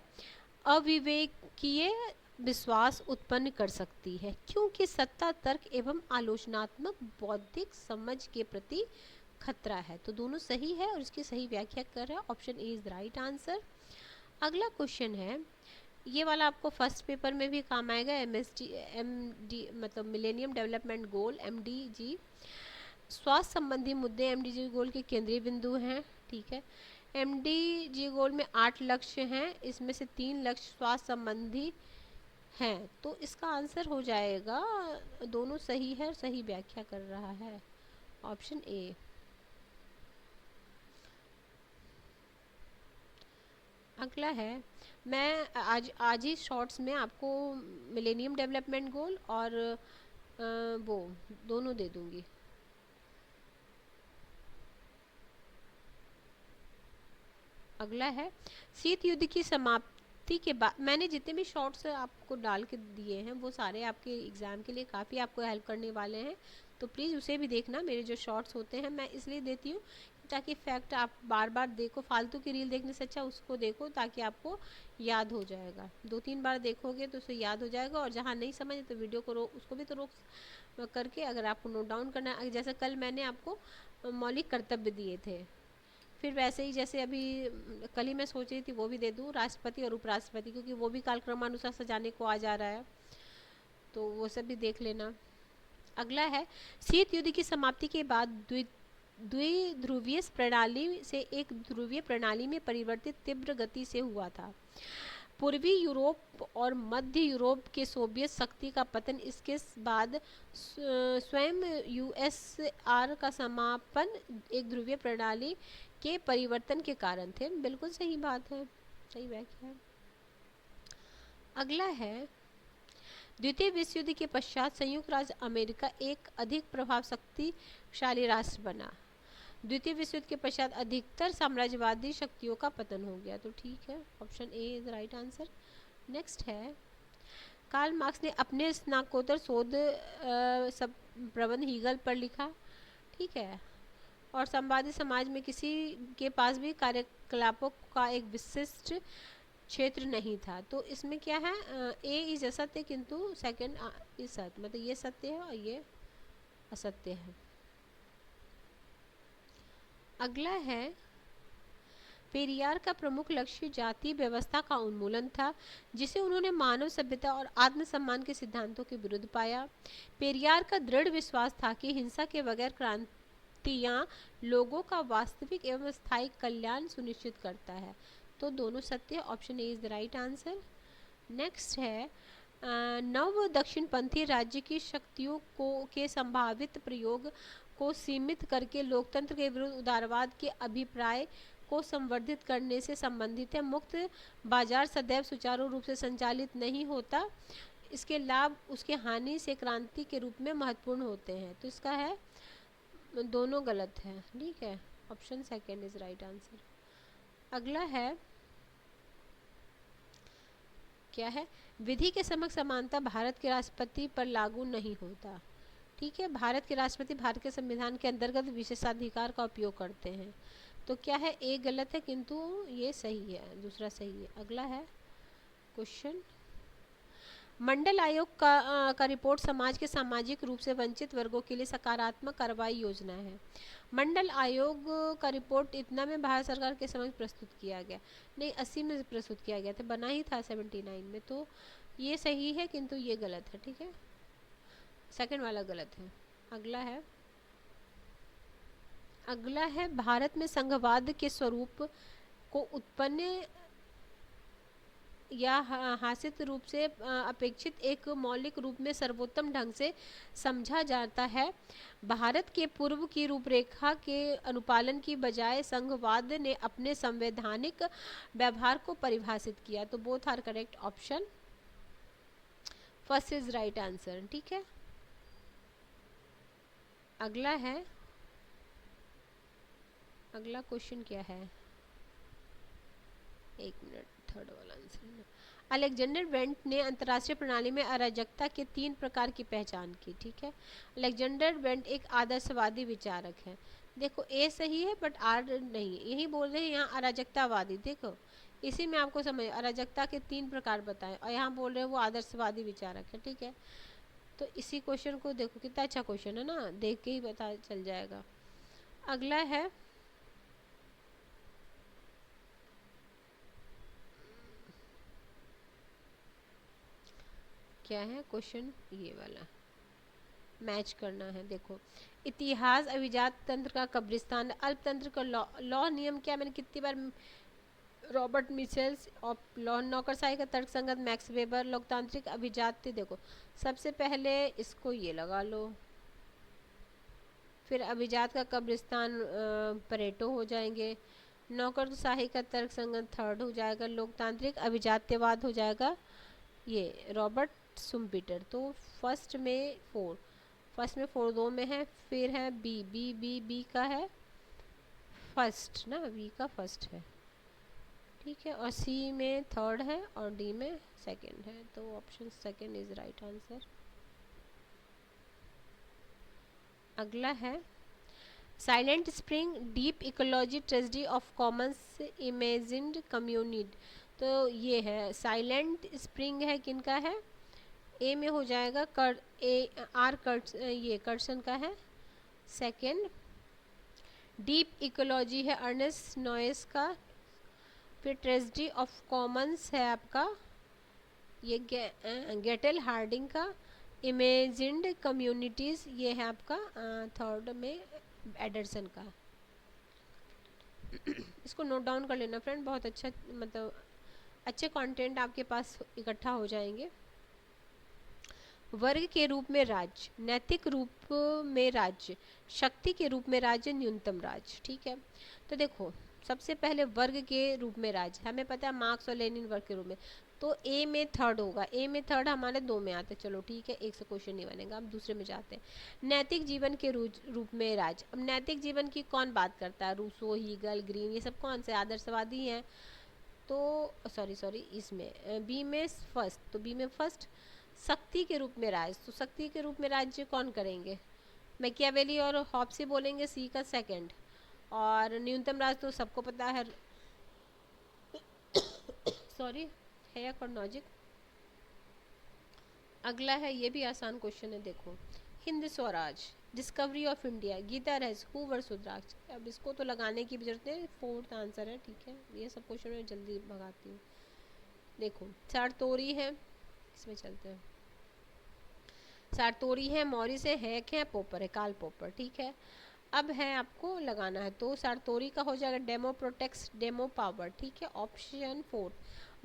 Speaker 1: अविवेकीय विश्वास उत्पन्न कर सकती है, क्योंकि सत्ता तर्क एवं आलोचनात्मक बौद्धिक समझ के प्रति खतरा है। तो दोनों सही है और इसकी सही व्याख्या कर रहा है, option A is right answer. अगला क्वेश्चन है, ये वाला आपको फर्स्ट पेपर में भी काम आएगा, एमडी मतलब मिलेनियम डेवलपमेंट गोल एमडीजी। स्वास्थ्य संबंधी मुद्दे एमडीजी गोल के केंद्रीय बिंदु हैं, ठीक है। एमडीजी गोल में 8 लक्ष्य हैं, इसमें से 3 लक्ष्य स्वास्थ्य संबंधी हैं, तो इसका आंसर हो जाएगा, दोनों सही है, सही व्याख्या कर रहा है, ऑप्शन ए। अगला है, मैं आज ही शॉर्ट्स में आपको मिलेनियम डेवलपमेंट गोल और वो दोनों दे दूंगी। अगला है, शीत युद्ध की समाप्ति के बाद, मैंने जितने भी शॉर्ट्स आपको डाल के दिए हैं वो सारे आपके एग्ज़ाम के लिए काफ़ी आपको हेल्प करने वाले हैं, तो प्लीज़ उसे भी देखना। मेरे जो शॉर्ट्स होते हैं मैं इसलिए देती हूँ ताकि फैक्ट आप बार बार देखो, फालतू की रील देखने से अच्छा उसको देखो, ताकि आपको याद हो जाएगा। 2-3 बार देखोगे तो उसे याद हो जाएगा, और जहाँ नहीं समझे तो वीडियो को उसको भी तो रोक करके अगर आपको नोट डाउन करना है, जैसे कल मैंने आपको मौलिक कर्तव्य दिए थे, फिर वैसे ही जैसे अभी कल ही मैं सोच रही थी वो भी दे दूँ, राष्ट्रपति और उपराष्ट्रपति, क्योंकि वो भी कालक्रमानुसार सजाने को आ जा रहा है, तो वो सब भी देख लेना। अगला है, शीत युद्ध की समाप्ति के बाद द्विध्रुवीय प्रणाली से एक ध्रुवीय प्रणाली में परिवर्तित तीव्र गति से हुआ था। पूर्वी यूरोप और मध्य यूरोप के सोवियत शक्ति का पतन, इसके बाद स्वयं यूएसआर का समापन एक ध्रुवीय प्रणाली के परिवर्तन के कारण थे। बिल्कुल सही बात है, सही व्याख्या है। अगला है, द्वितीय विश्व युद्ध के पश्चात संयुक्त राज्य अमेरिका एक अधिक प्रभावशाली राष्ट्र बना। द्वितीय विश्व युद्ध के पश्चात अधिकतर साम्राज्यवादी शक्तियों का पतन हो गया, तो ठीक है, option A is right answer. Next है, कार्ल मार्क्स ने अपने स्नातकोत्तर शोध प्रबंध हीगल पर लिखा, ठीक है, और संवादी समाज में किसी के पास भी कार्यकलापों का एक विशिष्ट क्षेत्र नहीं था, तो इसमें क्या है, ए इज असत्य किंतु सेकंड इज सत्य, मतलब ये सत्य है और ये असत्य है। अगला है, पेरियार का प्रमुख लक्ष्य जाति व्यवस्था का उन्मूलन था, जिसे उन्होंने मानव सभ्यता और आत्मसम्मान के सिद्धांतों के विरुद्ध पाया। पेरियार का दृढ़ विश्वास था कि हिंसा के बगैर क्रांतियां लोगों का वास्तविक एवं स्थायी कल्याण सुनिश्चित करता है, तो दोनों सत्य, option A is the right answer. Next है, नव दक्षिणपंथी राज्य की शक्तियों के संभावित प्रयोग को सीमित करके लोकतंत्र के विरुद्ध उदारवाद के अभिप्राय को संवर्धित करने से संबंधित है। मुक्त बाजार सदैव सुचारू रूप से संचालित नहीं होता, इसके लाभ उसके हानि से क्रांति के रूप में महत्वपूर्ण होते हैं, तो इसका है, दोनों गलत है, ठीक है, option second is right answer. अगला है, क्या है, विधि के समक्ष समानता भारत के राष्ट्रपति पर लागू नहीं होता, ठीक है, भारत के राष्ट्रपति भारत के संविधान के अंतर्गत विशेषाधिकार का उपयोग करते हैं, तो क्या है, एक गलत है किंतु ये सही है, दूसरा सही है। अगला है क्वेश्चन, मंडल आयोग का रिपोर्ट समाज के सामाजिक रूप से वंचित वर्गों के लिए सकारात्मक कार्रवाई योजना है। मंडल आयोग का रिपोर्ट इतना में भारत सरकार के समक्ष प्रस्तुत किया गया, नहीं 80 में प्रस्तुत किया गया था, बना ही था 79 में, तो ये सही है किंतु ये गलत है, ठीक है, सेकंड वाला गलत है। अगला है, भारत में संघवाद के स्वरूप को उत्पन्न या हासिल रूप से अपेक्षित एक मौलिक रूप में सर्वोत्तम ढंग से समझा जाता है। भारत के पूर्व की रूपरेखा के अनुपालन की बजाय संघवाद ने अपने संवैधानिक व्यवहार को परिभाषित किया, तो both are correct, option first is right answer, ठीक है। अगला क्वेश्चन क्या है, एक मिनट, थर्ड वाला आंसर। अलेक्जेंडर वेंट ने अंतर्राष्ट्रीय प्रणाली में अराजकता के 3 प्रकार की पहचान की, ठीक है। अलेक्जेंडर वेंट एक आदर्शवादी विचारक है, देखो ए सही है बट आर नहीं, यही बोल रहे हैं यहाँ अराजकतावादी। देखो इसी में आपको समझ, अराजकता के 3 प्रकार बताएं और यहाँ बोल रहे हैं वो आदर्शवादी विचारक है, ठीक है। तो इसी क्वेश्चन को देखो, कितना अच्छा क्वेश्चन है ना, देख के ही पता चल जाएगा। अगला है क्या है क्वेश्चन, ये वाला मैच करना है। देखो इतिहास अभिजात तंत्र का कब्रिस्तान, अल्पतंत्र का लॉ, लॉ नियम क्या, मैंने कितनी बार, रॉबर्ट मिचेल्स और लॉ, नौकरशाही का तर्कसंगत मैक्स वेबर, लोकतांत्रिक अभिजात्य। देखो सबसे पहले इसको ये लगा लो, फिर अभिजात का कब्रिस्तान परेटो हो जाएंगे, नौकरशाही का तर्कसंगत थर्ड हो जाएगा, लोकतांत्रिक अभिजात्यवाद हो जाएगा ये रॉबर्ट सुम्पीटर। तो फर्स्ट में 4, फर्स्ट में 4 दो में है, फिर है बी, बी का है फर्स्ट ना, बी का फर्स्ट है, ठीक है, और सी में थर्ड है और डी में सेकंड है, तो option second is right answer. अगला है silent spring deep ecology tragedy of Commons imagined community. तो ये है साइलेंट स्प्रिंग है, किनका है, ए में हो जाएगा कर, ए आर कर्ट, ये कर्सन का है। सेकंड डीप इकोलॉजी है अर्नेस्ट नॉयस का। फिर ट्रेजेडी ऑफ कॉमन्स है आपका ये गेटल हार्डिंग का। इमेजिन्ड कम्युनिटीज़ ये है आपका थर्ड में एडरसन का। इसको नोट डाउन कर लेना फ्रेंड, बहुत अच्छा, मतलब अच्छे कंटेंट आपके पास इकट्ठा हो जाएंगे। वर्ग के रूप में राज्य, नैतिक रूप में राज्य, शक्ति के रूप में राज्य, न्यूनतम राज्य, ठीक है। तो देखो सबसे पहले वर्ग के रूप में राज्य, हमें पता है मार्क्स और लेनिन वर्ग के रूप में, तो ए में थर्ड होगा, ए में थर्ड हमारे 2 में आते, चलो ठीक है, एक से क्वेश्चन नहीं बनेगा, हम दूसरे में जाते हैं। नैतिक जीवन के रूप में राज्य, अब नैतिक जीवन की कौन बात करता है, रूसो, हीगल, ग्रीन, ये सब कौन से आदर्शवादी हैं। तो सॉरी इसमें बी में फर्स्ट, तो बी में फर्स्ट। शक्ति के रूप में राज्य, तो शक्ति के रूप में राज्य कौन करेंगे, मैकियावेली और हॉब्स ही बोलेंगे, सी का सेकंड। और न्यूनतम राज्य तो सबको पता है, सॉरी हैक और नॉजिक। अगला है, ये भी आसान क्वेश्चन है, देखो Hind Swaraj, Discovery of India, Gita Rahasya, who वर रुद्राक्ष। अब इसको तो लगाने की भी जरूरत है, 4th आंसर है, ठीक है, ये सब क्वेश्चन मैं जल्दी भगाती हूँ। देखो सारतोरी है, इसमें चलते हैं, सारतोरी है, मॉरिस है, हैक है, पोपर है, कार्ल पोपर, ठीक है। अब है आपको लगाना है, तो सारतोरी का हो जाएगा डेमो प्रोटेक्स, डेमो पावर, ठीक है, ऑप्शन 4।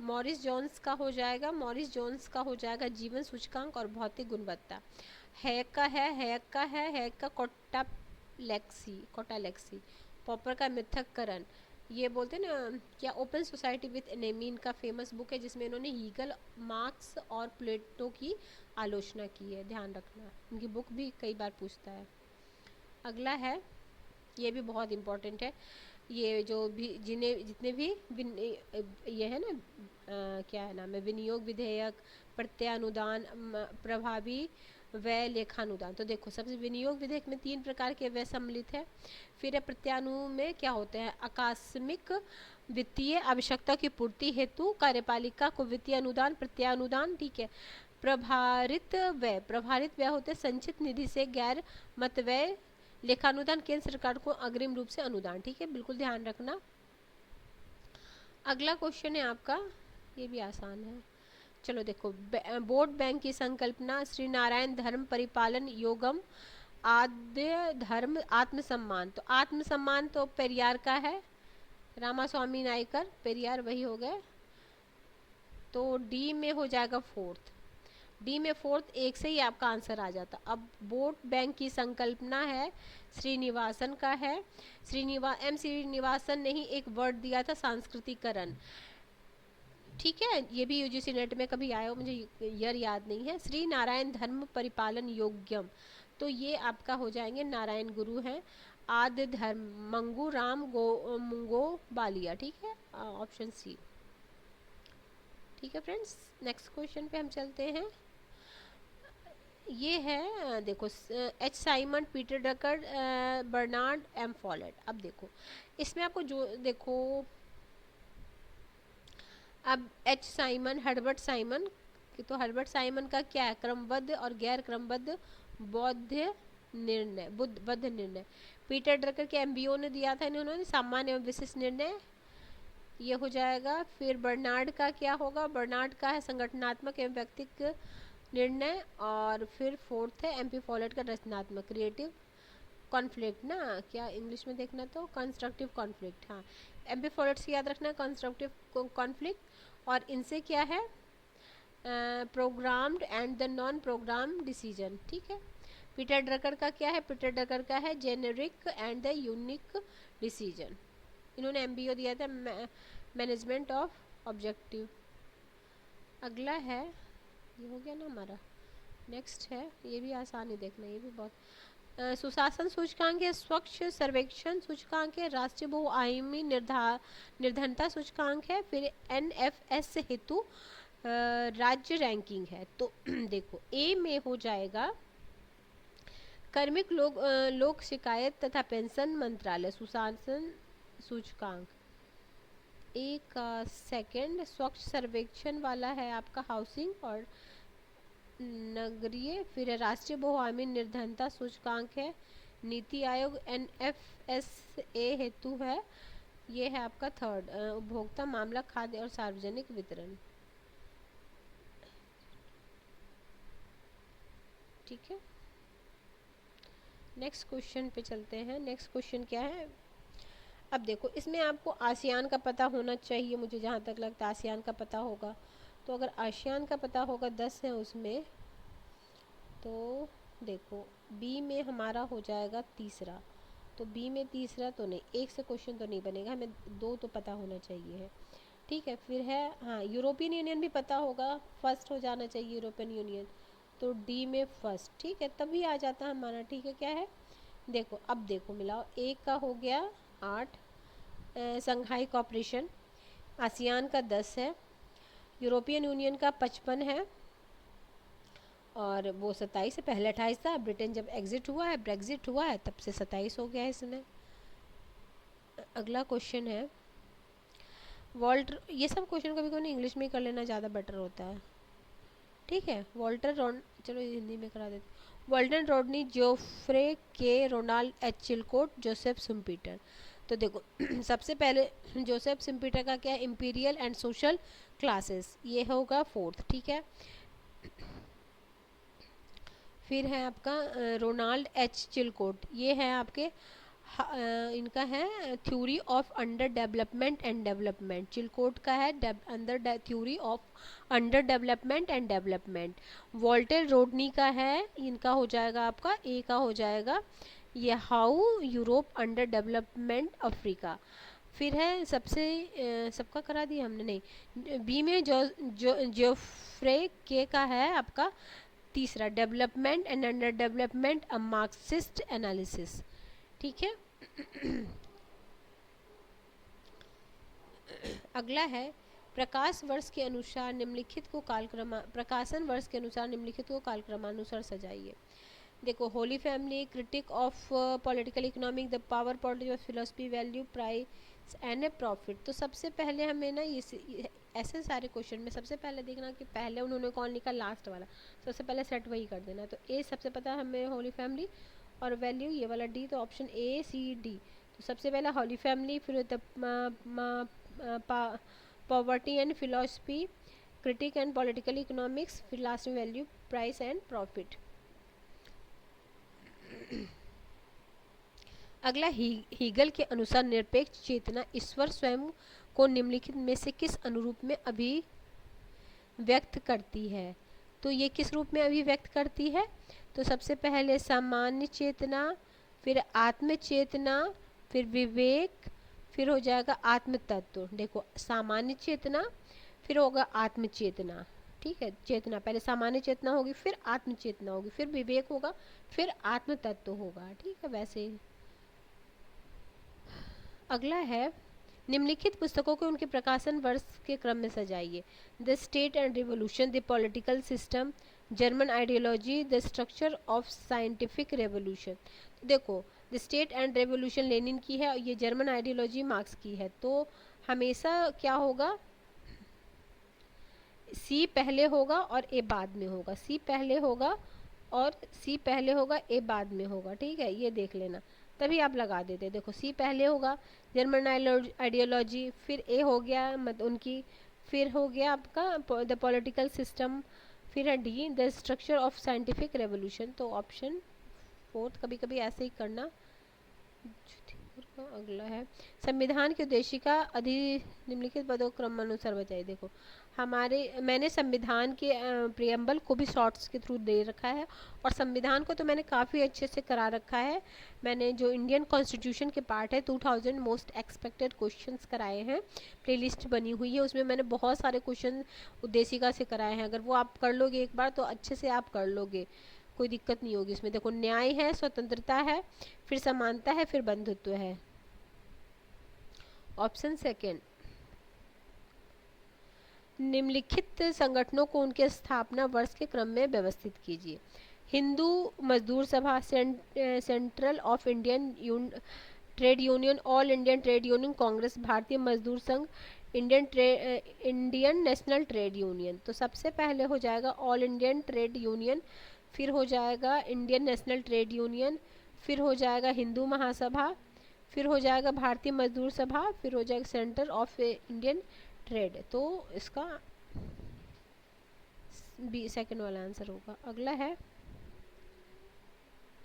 Speaker 1: मॉरिस जोन्स का हो जाएगा, मॉरिस जोन्स का हो जाएगा जीवन सूचकांक और भौतिक गुणवत्ता। हैक का है, हैक का है, हैक का कोटालेक्सी, पॉपर का मिथककरण। ये बोलते हैं ना क्या, ओपन सोसाइटी विथ एनेमी इनका फेमस बुक है, जिसमें इन्होंने हीगल, मार्क्स और प्लेटो की आलोचना की है, ध्यान रखना, उनकी बुक भी कई बार पूछता है। अगला है, ये भी बहुत इम्पोर्टेंट है, ये जो भी जिन्हें जितने भी ये है ना क्या है नाम है, विनियोग विधेयक, प्रत्यानुदान, प्रभावी व्यय लेखानुदान। तो देखो सबसे विनियोग विधेयक में 3 प्रकार के व्यय सम्मिलित है। फिर प्रत्यानु में क्या होते हैं, आकस्मिक वित्तीय आवश्यकता की पूर्ति हेतु कार्यपालिका को वित्तीय अनुदान, प्रत्यानुदान, ठीक है। प्रभारित व्यय होते हैं संचित निधि से गैर मत व्यय, लेखानुदान केंद्र सरकार को अग्रिम रूप से अनुदान, ठीक है, बिल्कुल ध्यान रखना। अगला क्वेश्चन है आपका, ये भी आसान है, चलो देखो वोट बैंक की संकल्पना, श्री नारायण धर्म परिपालन योगम, आद्य धर्म आत्मसम्मान। तो आत्मसम्मान तो पेरियार का है, रामास्वामी नायकर, पेरियार वही हो गए, तो डी में हो जाएगा 4th, डी में 4th, एक से ही आपका आंसर आ जाता। अब वोट बैंक की संकल्पना है, श्रीनिवासन का है, श्रीनिवासन ने ही एक वर्ड दिया था, सांस्कृतिकरण, ठीक है, ये भी यूजीसी नेट में कभी आया हो, मुझे ईयर याद नहीं है। श्री नारायण धर्म परिपालन योग्यम, तो ये आपका हो जाएंगे नारायण गुरु हैं, आद्य धर्म मंगू राम मुंगो बालिया, ठीक है, ऑप्शन सी, ठीक है फ्रेंड्स। नेक्स्ट क्वेश्चन पे हम चलते हैं, ये है देखो, H Simon, Peter Drucker, Bernard M Follett. अब देखो इसमें आपको जो देखो, अब एच साइमन, हर्बर्ट साइमन, तो हर्बर्ट साइमन का क्या है, क्रमबद्ध और गैर क्रमबद्ध बौद्ध निर्णय, बद्ध निर्णय। पीटर ड्रकर के एमबीओ ने दिया था इन्होंने, सामान्य एवं विशिष्ट निर्णय, ये हो जाएगा। फिर बर्नार्ड का क्या होगा, बर्नार्ड का है संगठनात्मक एवं व्यक्तिगत निर्णय। और फिर फोर्थ है एमपी फॉलेट का रचनात्मक, क्रिएटिव कॉन्फ्लिक्ट ना, क्या इंग्लिश में देखना तो कंस्ट्रक्टिव कॉन्फ्लिक्ट। हाँ, एमपी फॉलेट से याद रखना कंस्ट्रक्टिव कॉन्फ्लिक्ट। और इनसे क्या है, programmed and the non program decision, ठीक है। पीटर ड्रकर का क्या है, पीटर ड्रकर का है generic and the unique decision. इन्होंने एमबीओ दिया था, मैनेजमेंट ऑफ ऑब्जेक्टिव। अगला है, ये हो गया ना हमारा, नेक्स्ट है, ये भी आसानी देखना, ये भी बहुत सुशासन सूचकांक है, स्वच्छ सर्वेक्षण सूचकांक है, राष्ट्रीय बहुआयामी निर्धनता सूचकांक है, फिर एनएफएस हेतु राज्य रैंकिंग है। तो देखो ए में हो जाएगा कार्मिक लोक शिकायत तथा पेंशन मंत्रालय सुशासन सूचकांक। ए का सेकंड स्वच्छ सर्वेक्षण वाला है आपका हाउसिंग और नगरीय। फिर राष्ट्रीय बहुआयामी निर्धनता सूचकांक है, नीति आयोग एनएफएसए हेतु है, ये है आपका थर्ड। उपभोक्ता मामला, खाद्य और सार्वजनिक वितरण, ठीक है। नेक्स्ट क्वेश्चन पे चलते हैं। नेक्स्ट क्वेश्चन क्या है, अब देखो इसमें आपको आसियान का पता होना चाहिए, मुझे जहाँ तक लगता है आसियान का पता होगा। तो अगर आसियान का पता होगा 10 है उसमें, तो देखो बी में हमारा हो जाएगा तीसरा। तो बी में तीसरा तो नहीं, एक से क्वेश्चन तो नहीं बनेगा, हमें दो तो पता होना चाहिए है, ठीक है। फिर है हाँ, यूरोपियन यूनियन भी पता होगा, फर्स्ट हो जाना चाहिए यूरोपियन यूनियन, तो डी में फर्स्ट, ठीक है, तभी आ जाता है हमारा, ठीक है। क्या है देखो, अब देखो मिलाओ, एक का हो गया 8, संघाई कॉपरेशन, आसियान का 10 है, यूरोपियन यूनियन का 55 है, और वो 27 है, पहले 28 था, ब्रिटेन जब एग्जिट हुआ है, ब्रेग्जिट हुआ है, तब से 27 हो गया है इसमें। अगला क्वेश्चन है वॉल्टर, ये सब क्वेश्चन कभी कभी इंग्लिश में ही कर लेना ज़्यादा बेटर होता है, ठीक है। वॉल्टर रॉन, चलो हिंदी में करा देते, वॉल्टन रॉडनी जोफ्रे के रोनाल्ड एच चिलकोट जोसेफ सुम्पीटर। तो देखो सबसे पहले जोसेफ सिम्पीटर का क्या है, इम्पीरियल एंड सोशल क्लासेस, ये होगा फोर्थ, ठीक है। फिर है आपका रोनाल्ड एच चिलकोट, ये है आपके इनका है theory of underdevelopment and development, Chilcote का है under theory of underdevelopment and development. Walter Rodney का है, इनका हो जाएगा आपका ए का हो जाएगा ये how Europe under development Africa. फिर है सबसे सबका करा दिया हमने, नहीं, बी में जोफ्रे के का है आपका तीसरा, development and under development a Marxist analysis, ठीक है। अगला है प्रकाश वर्ष के अनुसार निम्नलिखित को प्रकाशन वर्ष के अनुसार निम्नलिखित को कालक्रमानुसार सजाइए। देखो Holi family, critic of political economic, the power politics of philosophy, value, price and A profit. तो सबसे पहले हमें ना ये ऐसे सारे क्वेश्चन में सबसे पहले देखना कि पहले उन्होंने कौन लिखा, लास्ट वाला, सबसे पहले सेट वही कर देना। तो ए सबसे पता हमें होली फैमिली, और वैल्यू ये वाला डी, तो ऑप्शन ए सी डी। तो सबसे पहले होली फैमिली, फिर poverty and philosophy, critic and political economics, फिर लास्ट में वैल्यू, प्राइस एंड प्रॉफिट। अगला हीगल के अनुसार निरपेक्ष चेतना ईश्वर स्वयं को निम्नलिखित में से किस अनुरूप में अभिव्यक्त करती है। तो ये किस रूप में अभिव्यक्त करती है, तो सबसे पहले सामान्य चेतना, फिर आत्म चेतना, फिर विवेक, फिर हो जाएगा आत्म तत्व। देखो सामान्य चेतना, फिर होगा आत्म चेतना, ठीक है। चेतना पहले सामान्य चेतना होगी, फिर आत्म चेतना होगी, फिर विवेक होगा, फिर आत्म तत्व होगा, ठीक है। वैसे अगला है निम्नलिखित पुस्तकों को उनके प्रकाशन वर्ष के क्रम में सजाइए। The state and revolution, the political system, German ideology the structure of scientific revolution. देखो the state and revolution Lenin की है और ये जर्मन आइडियोलॉजी मार्क्स की है, तो हमेशा क्या होगा, सी पहले होगा और ए बाद में होगा, सी पहले होगा और सी पहले होगा, ए बाद में होगा, ठीक है, ये देख लेना, तभी आप लगा देते। देखो सी पहले होगा जर्मन आइडियोलॉजी, फिर ए हो गया मतलब उनकी, फिर हो गया आपका द पॉलिटिकल सिस्टम, फिर है D the structure of scientific revolution. तो ऑप्शन फोर्थ कभी कभी ऐसे ही करना। अगला है संविधान की उद्देशिका निम्नलिखित पदों क्रमानुसार बताइए। देखो मैंने संविधान के प्रियम्बल को भी शॉर्ट्स के थ्रू दे रखा है और संविधान को तो मैंने काफ़ी अच्छे से करा रखा है। मैंने जो इंडियन कॉन्स्टिट्यूशन के पार्ट है 2000 मोस्ट एक्सपेक्टेड क्वेश्चंस कराए हैं, प्लेलिस्ट बनी हुई है, उसमें मैंने बहुत सारे क्वेश्चन उद्देशिका से कराए हैं। अगर वो आप कर लोगे एक बार तो अच्छे से आप कर लोगे, कोई दिक्कत नहीं होगी इसमें। देखो न्याय है, स्वतंत्रता है, फिर समानता है, फिर बंधुत्व है। ऑप्शन सेकेंड, निम्नलिखित संगठनों को उनके स्थापना वर्ष के क्रम में व्यवस्थित कीजिए। हिंदू मजदूर सभा, central of Indian trade union, all Indian trade union Congress, भारतीय मजदूर संघ, इंडियन नेशनल ट्रेड यूनियन। तो सबसे पहले हो जाएगा ऑल इंडियन ट्रेड यूनियन, फिर हो जाएगा इंडियन नेशनल ट्रेड यूनियन, फिर हो जाएगा हिंदू महासभा, फिर हो जाएगा भारतीय मजदूर सभा, फिर हो जाएगा सेंटर ऑफ इंडियन ट्रेड। तो इसका बी सेकंड वाला आंसर होगा। अगला है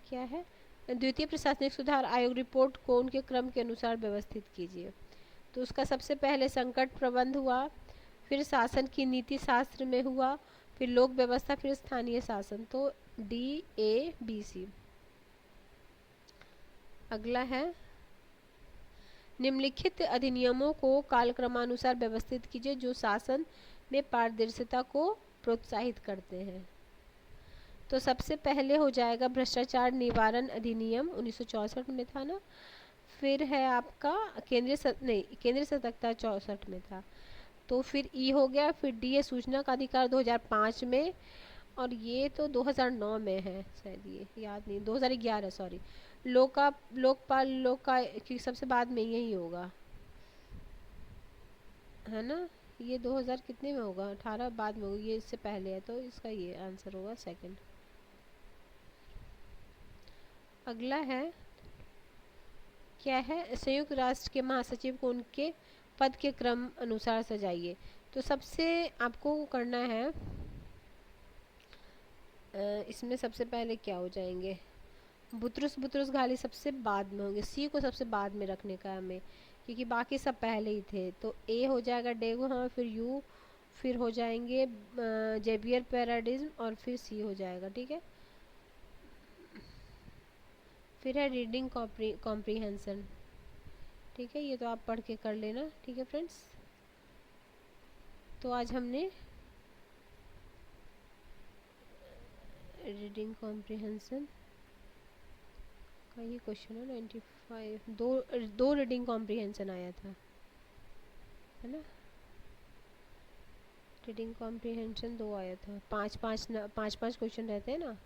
Speaker 1: क्या है, द्वितीय प्रशासनिक सुधार आयोग रिपोर्ट को उनके क्रम के अनुसार व्यवस्थित कीजिए। तो उसका सबसे पहले संकट प्रबंध हुआ, फिर शासन की नीति शास्त्र में हुआ, फिर लोक व्यवस्था, फिर स्थानीय शासन। तो डी ए बी सी। अगला है निम्नलिखित अधिनियमों को कालक्रमानुसार व्यवस्थित कीजिए जो शासन में पारदर्शिता को प्रोत्साहित करते हैं। तो सबसे पहले हो जाएगा भ्रष्टाचार निवारण अधिनियम 1964 में था ना, फिर है आपका केंद्रीय सतर्कता 64 में था, तो फिर ई हो गया, फिर डी है सूचना का अधिकार 2005 में, और ये तो 2009 में है शायद, ये याद नहीं, 2011 सॉरी, लोकपाल की सबसे बाद में यही होगा है ना, ये 2000 कितने में होगा, 18 बाद में होगा, ये इससे पहले है, तो इसका ये आंसर होगा सेकंड। अगला है क्या है, संयुक्त राष्ट्र के महासचिव को उनके पद के क्रम अनुसार सजाइए। तो सबसे आपको करना है इसमें सबसे पहले क्या हो जाएंगे, बुतरुस घाली सबसे बाद में होंगे, सी को सबसे बाद में रखने का हमें, क्योंकि बाकी सब पहले ही थे। तो ए हो जाएगा डेगो, हाँ, फिर यू, फिर हो जाएंगे जेबियर पैराडिज्म, और फिर सी हो जाएगा, ठीक है। फिर है रीडिंग कॉम्प्रीहेंशन, ठीक है, ये तो आप पढ़ के कर लेना, ठीक है फ्रेंड्स। तो आज हमने रीडिंग कॉम्प्रीहेंशन का ये क्वेश्चन है 95, दो रीडिंग कॉम्प्रीहेंशन आया था है ना, रीडिंग कॉम्प्रीहेंशन 2 आया था, पाँच पाँच क्वेश्चन रहते हैं ना,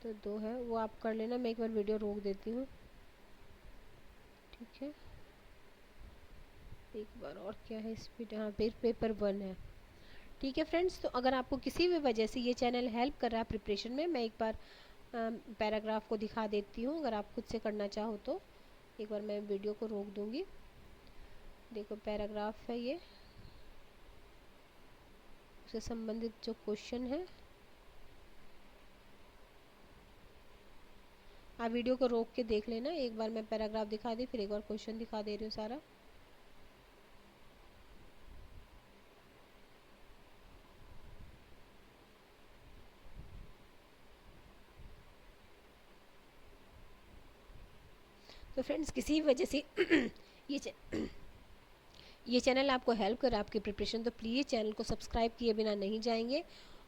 Speaker 1: तो 2 है, वो आप कर लेना, मैं एक बार वीडियो रोक देती हूँ, ठीक है। एक बार और क्या है स्पीड, हाँ पेपर 1 है, ठीक है फ्रेंड्स। तो अगर आपको किसी भी वजह से ये चैनल हेल्प कर रहा है प्रिपरेशन में, मैं एक बार पैराग्राफ को दिखा देती हूँ, अगर आप खुद से करना चाहो तो एक बार मैं वीडियो को रोक दूँगी। देखो पैराग्राफ है ये, उससे संबंधित जो क्वेश्चन है, आप वीडियो को रोक के देख लेना, एक बार मैं पैराग्राफ दिखा दी, फिर एक बार क्वेश्चन दिखा दे रही हूँ सारा। तो फ्रेंड्स किसी वजह से ये चैनल आपको हेल्प कर आपकी प्रिपरेशन, तो प्लीज़ चैनल को सब्सक्राइब किए बिना नहीं जाएंगे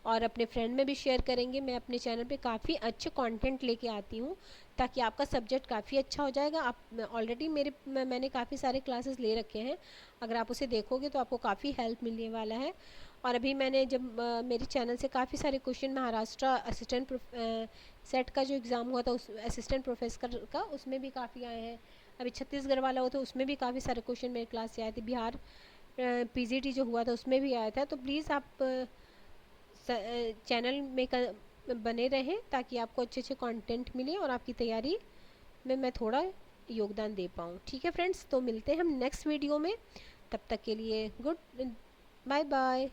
Speaker 1: और अपने फ्रेंड में भी शेयर करेंगे। मैं अपने चैनल पे काफ़ी अच्छे कंटेंट लेके आती हूँ ताकि आपका सब्जेक्ट काफ़ी अच्छा हो जाएगा। आप ऑलरेडी मैंने काफ़ी सारे क्लासेस ले रखे हैं, अगर आप उसे देखोगे तो आपको काफ़ी हेल्प मिलने वाला है। और अभी मैंने जब मेरे चैनल से काफ़ी सारे क्वेश्चन महाराष्ट्र असिस्टेंट सेट का जो एग्ज़ाम हुआ था उस असिस्टेंट प्रोफेसर का, उसमें भी काफ़ी आए हैं। अभी छत्तीसगढ़ वाला हुआ था उसमें भी काफ़ी सारे क्वेश्चन मेरे क्लास से आए थे। बिहार पीजीटी जो हुआ था उसमें भी आया था। तो प्लीज़ आप चैनल में बने रहें ताकि आपको अच्छे अच्छे कंटेंट मिले और आपकी तैयारी में मैं थोड़ा योगदान दे पाऊँ। ठीक है फ्रेंड्स, तो मिलते हैं हम नेक्स्ट वीडियो में। तब तक के लिए गुड बाय बाय।